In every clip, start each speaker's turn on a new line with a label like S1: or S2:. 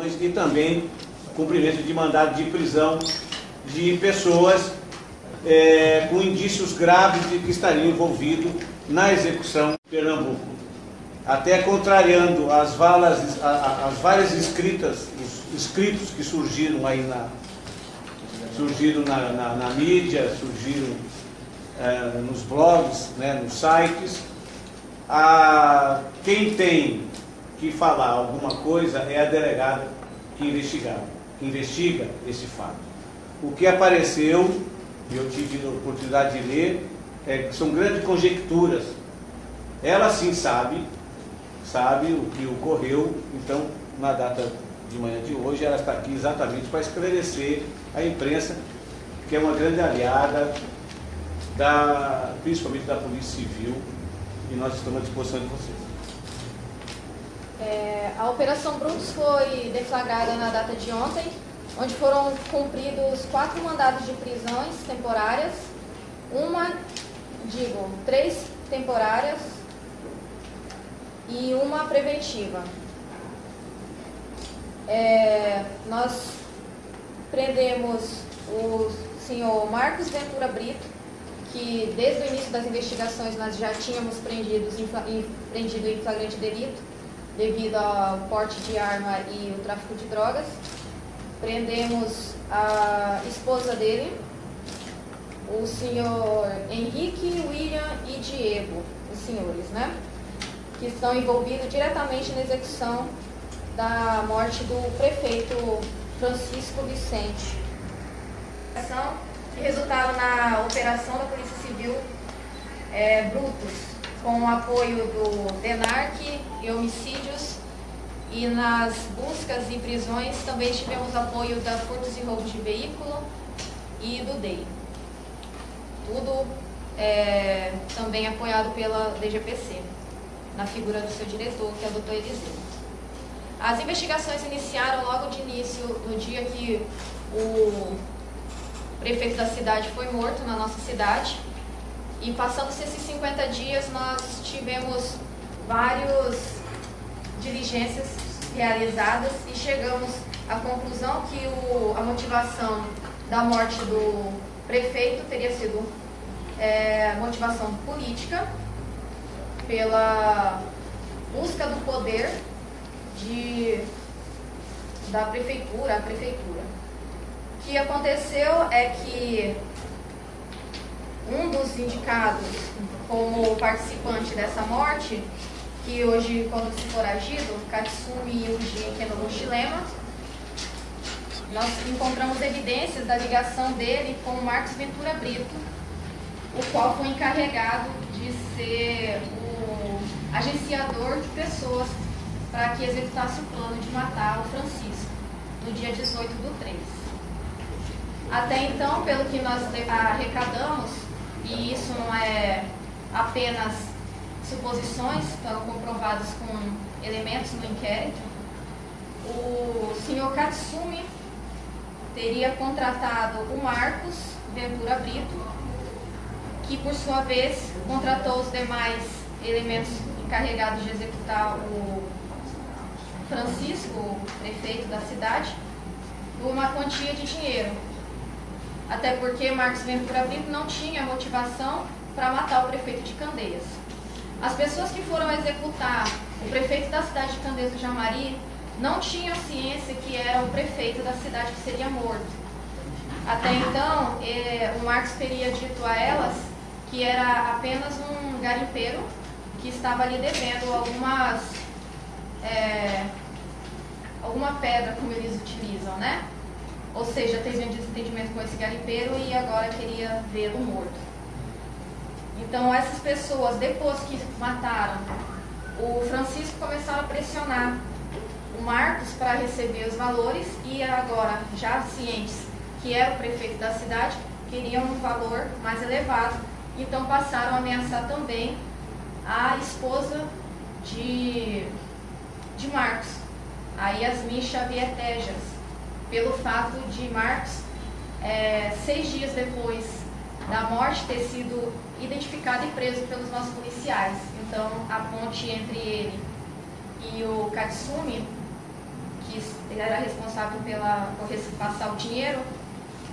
S1: imóveis e também cumprimento de mandado de prisão de pessoas com indícios graves de que estariam envolvidos na execução de Pernambuco. Até contrariando as várias escritos que surgiram aí na mídia, surgiram nos blogs, né, nos sites. Quem tem que falar alguma coisa é a delegada que investiga esse fato. O que apareceu, e eu tive a oportunidade de ler, são grandes conjecturas. Ela sim sabe o que ocorreu, então na data de manhã de hoje ela está aqui exatamente para esclarecer a imprensa, que é uma grande aliada, principalmente da Polícia Civil, e nós estamos à disposição de vocês.
S2: A Operação Brutus foi deflagrada na data de ontem, onde foram cumpridos 4 mandados de prisões temporárias, 3 temporárias e 1 preventiva. Nós prendemos o senhor Marcos Ventura Brito, que desde o início das investigações nós já tínhamos prendido em flagrante delito, devido ao porte de arma e o tráfico de drogas. Prendemos a esposa dele, o senhor Henrique, William e Diego, os senhores, né? Que estão envolvidos diretamente na execução da morte do prefeito Francisco Vicente. Que resultaram na operação da Polícia Civil Brutus, com o apoio do DENARC e homicídios, e nas buscas e prisões também tivemos apoio da Furtos e Roubos de Veículo e do DEI. Tudo também apoiado pela DGPC, na figura do seu diretor, que é o Dr. Eliseu. As investigações iniciaram logo de início, no dia que o prefeito da cidade foi morto na nossa cidade, e passando-se esses 50 dias nós tivemos várias diligências realizadas e chegamos à conclusão que a motivação da morte do prefeito teria sido motivação política, pela busca do poder da prefeitura, a prefeitura. O que aconteceu é que um dos indicados como participante dessa morte, que hoje, quando se foragido, Katsumi Yuji Kenobushilema, nós encontramos evidências da ligação dele com o Marcos Ventura Brito, o qual foi encarregado de ser o agenciador de pessoas para que executasse o plano de matar o Francisco, no dia 18/3. Até então, pelo que nós arrecadamos, e isso não é apenas suposições, estão comprovadas com elementos no inquérito, o senhor Katsumi teria contratado o Marcos Ventura Brito, que por sua vez contratou os demais elementos encarregados de executar o Francisco, o prefeito da cidade, por uma quantia de dinheiro. Até porque Marcos Ventura Brito não tinha motivação para matar o prefeito de Candeias. As pessoas que foram executar o prefeito da cidade de Candeias do Jamari não tinham ciência que era o prefeito da cidade que seria morto. Até então, o Marcos teria dito a elas que era apenas um garimpeiro que estava ali devendo alguma pedra, como eles utilizam, né? Ou seja, teve um desentendimento com esse garimpeiro e agora queria vê-lo morto. Então, essas pessoas, depois que mataram o Francisco, começaram a pressionar o Marcos para receber os valores, e agora, já cientes que era o prefeito da cidade, queriam um valor mais elevado. Então, passaram a ameaçar também a esposa de Marcos, a Yasmin Xavier Tejas, pelo fato de Marcos, 6 dias depois da morte, ter sido identificado e preso pelos nossos policiais. Então, a ponte entre ele e o Katsumi, que era responsável por passar o dinheiro,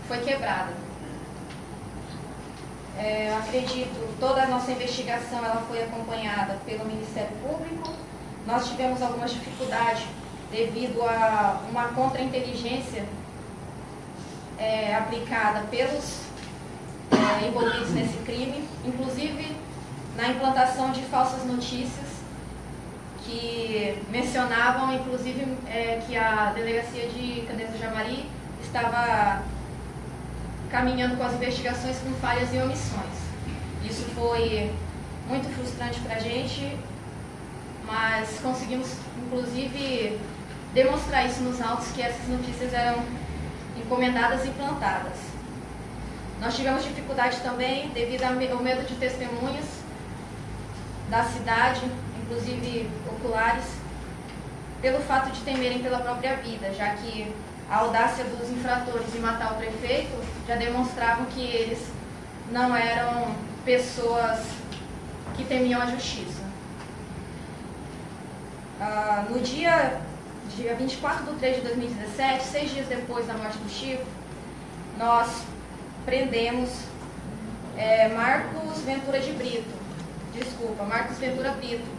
S2: foi quebrada. Acredito, toda a nossa investigação ela foi acompanhada pelo Ministério Público. Nós tivemos algumas dificuldades devido a uma contra-inteligência aplicada pelos envolvidos nesse crime, inclusive na implantação de falsas notícias que mencionavam, inclusive, que a Delegacia de Candeias do Jamari estava caminhando com as investigações com falhas e omissões. Isso foi muito frustrante para a gente, mas conseguimos, inclusive, demonstrar isso nos autos, que essas notícias eram encomendadas e plantadas. Nós tivemos dificuldade também devido ao medo de testemunhas da cidade, inclusive oculares, pelo fato de temerem pela própria vida, já que a audácia dos infratores em matar o prefeito já demonstravam que eles não eram pessoas que temiam a justiça. No dia 24/3 de 2017, 6 dias depois da morte do Chico, nós prendemos Marcos Ventura Brito,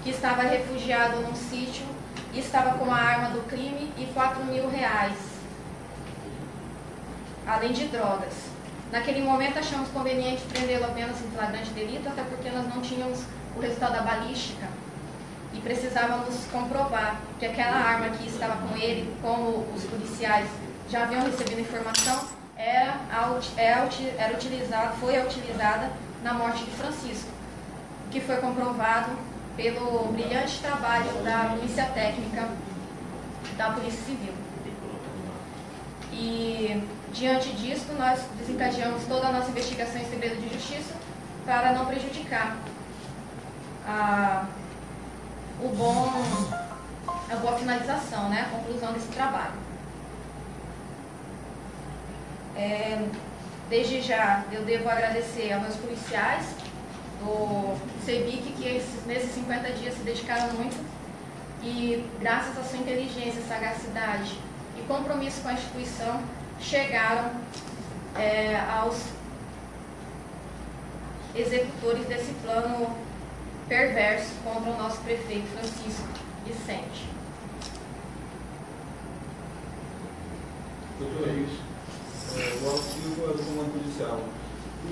S2: que estava refugiado num sítio e estava com a arma do crime e R$4.000, além de drogas. Naquele momento achamos conveniente prendê-lo apenas em flagrante delito, até porque nós não tínhamos o resultado da balística e precisávamos comprovar que aquela arma que estava com ele, como os policiais já haviam recebido informação, foi utilizada na morte de Francisco, que foi comprovado pelo brilhante trabalho da Polícia Técnica da Polícia Civil. E, diante disso, nós desencadeamos toda a nossa investigação em segredo de justiça para não prejudicar a boa finalização, né, a conclusão desse trabalho. Desde já, eu devo agradecer aos meus policiais do CEBIC, que nesses 50 dias se dedicaram muito e, graças à sua inteligência, sagacidade e compromisso com a instituição, chegaram aos executores desse plano perverso contra o nosso prefeito Francisco Vicente.
S3: Doutor, é isso. O auxílio do comando policial.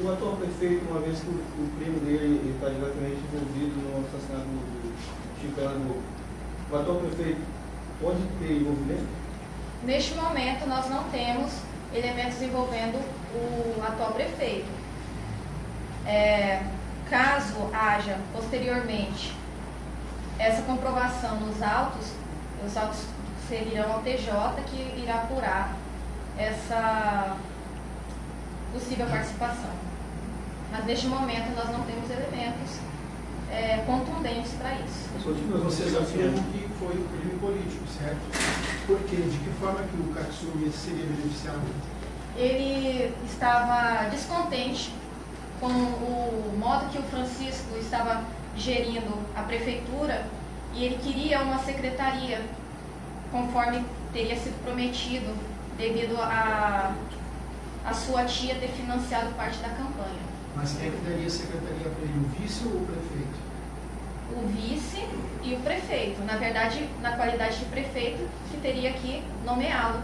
S3: O atual prefeito, uma vez que o primo dele está diretamente envolvido no assassinato do Chico Pernambuco, o atual prefeito pode ter envolvimento?
S2: Neste momento, nós não temos elementos envolvendo o atual prefeito. Caso haja, posteriormente, essa comprovação nos autos, os autos seguirão ao TJ, que irá apurar essa possível participação. Mas, neste momento, nós não temos elementos contundentes para isso.
S4: Vocês afirmam que foi um crime político, certo? Por quê? De que forma que o Katsumi seria beneficiado?
S2: Ele estava descontente com o modo que o Francisco estava gerindo a prefeitura e ele queria uma secretaria, conforme teria sido prometido, devido a sua tia ter financiado parte da campanha.
S4: Mas quem é que daria a secretaria para ele, o vice ou o prefeito?
S2: O vice e o prefeito. Na verdade, na qualidade de prefeito, que teria que nomeá-lo.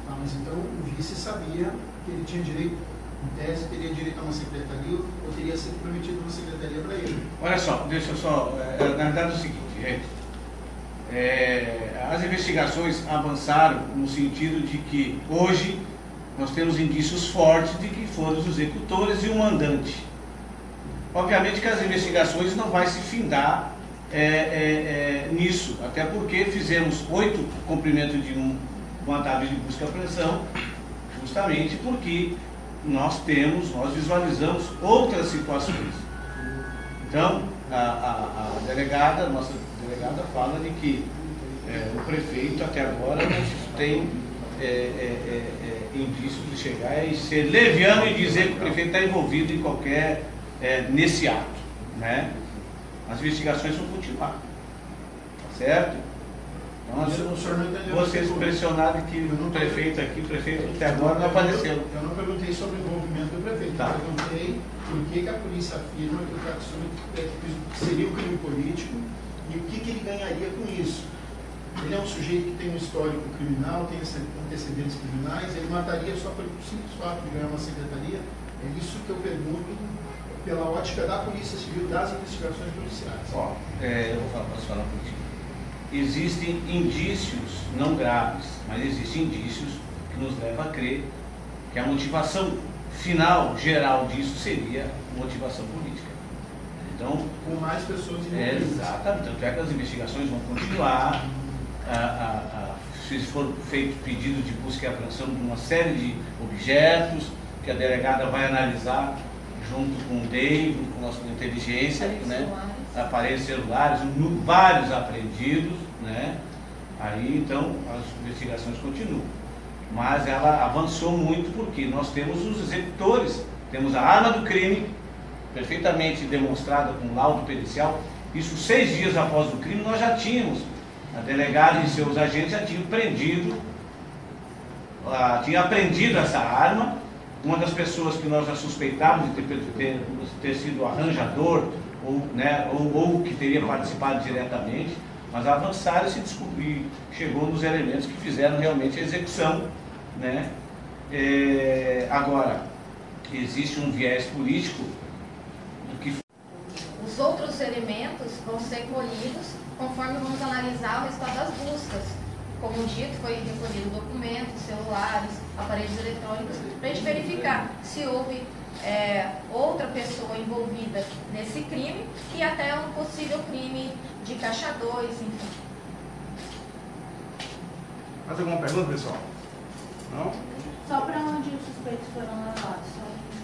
S4: Ah, mas então o vice sabia que ele tinha direito, em tese, teria direito a uma secretaria ou teria sido prometido uma secretaria para ele?
S1: Olha só, deixa eu só... na verdade é o seguinte, gente. As investigações avançaram no sentido de que hoje nós temos indícios fortes de que foram os executores e o mandante. Obviamente que as investigações não vão se findar nisso, até porque fizemos 8 cumprimentos de mandado de busca e apreensão, justamente porque nós visualizamos outras situações. Então, a nossa delegada fala de que o prefeito até agora não tem indício de chegar e ser leviano e dizer que o prefeito está envolvido em qualquer nesse ato, né? As investigações vão continuar, tá certo?
S4: O senhor não entendeu.
S1: Vocês pressionaram que o prefeito aqui, o prefeito até agora não apareceu.
S4: Eu não perguntei sobre o envolvimento do prefeito,
S1: Tá.
S4: eu perguntei por que a polícia afirma que o Katsumi seria um crime político e o que ele ganharia com isso. Ele é um sujeito que tem um histórico criminal, tem antecedentes criminais, ele mataria só pelo simples fato de ganhar uma secretaria. É isso que eu pergunto pela ótica da Polícia Civil, das investigações policiais.
S1: Ó, posso falar por ti. Existem indícios, não graves, mas existem indícios que nos levam a crer que a motivação final, geral disso seria motivação política. Então,
S4: Com mais pessoas envolvidas.
S1: exatamente, tanto é que as investigações vão continuar, se for feito pedido de busca e apreensão de uma série de objetos, que a delegada vai analisar junto com o Dave, com a nossa inteligência, né? Aparelhos celulares, vários apreendidos, né? Aí então as investigações continuam. Mas ela avançou muito porque nós temos os executores, temos a arma do crime, perfeitamente demonstrada com laudo pericial. Isso 6 dias após o crime nós já tínhamos, a delegada e seus agentes já tinham prendido, tinha apreendido essa arma. Uma das pessoas que nós já suspeitávamos de ter sido arranjador ou que teria participado diretamente, mas avançaram e se descobriu, chegou nos elementos que fizeram realmente a execução, né? Agora, existe um viés político do que...
S2: Os outros elementos vão ser colhidos conforme vamos analisar o resultado das buscas. Como dito, foi recolhido documentos, celulares, aparelhos eletrônicos, para a gente verificar se houve outra pessoa envolvida nesse crime e até um possível crime de caixa 2, enfim.
S5: Mais alguma pergunta, pessoal? Não?
S6: Só para onde os suspeitos foram levados?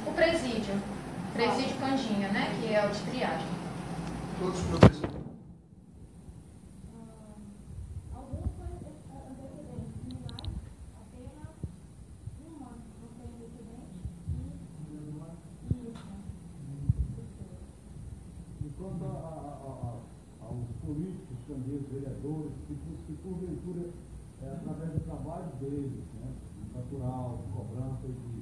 S2: O presídio Candinha, né, que é o de triagem.
S4: Todos os professores.
S6: Alguns antecedentes criminais, apenas uma não tem antecedente e isso.
S7: E quanto aos políticos, também os vereadores, que porventura, através do trabalho deles, né, natural, de cobrança e de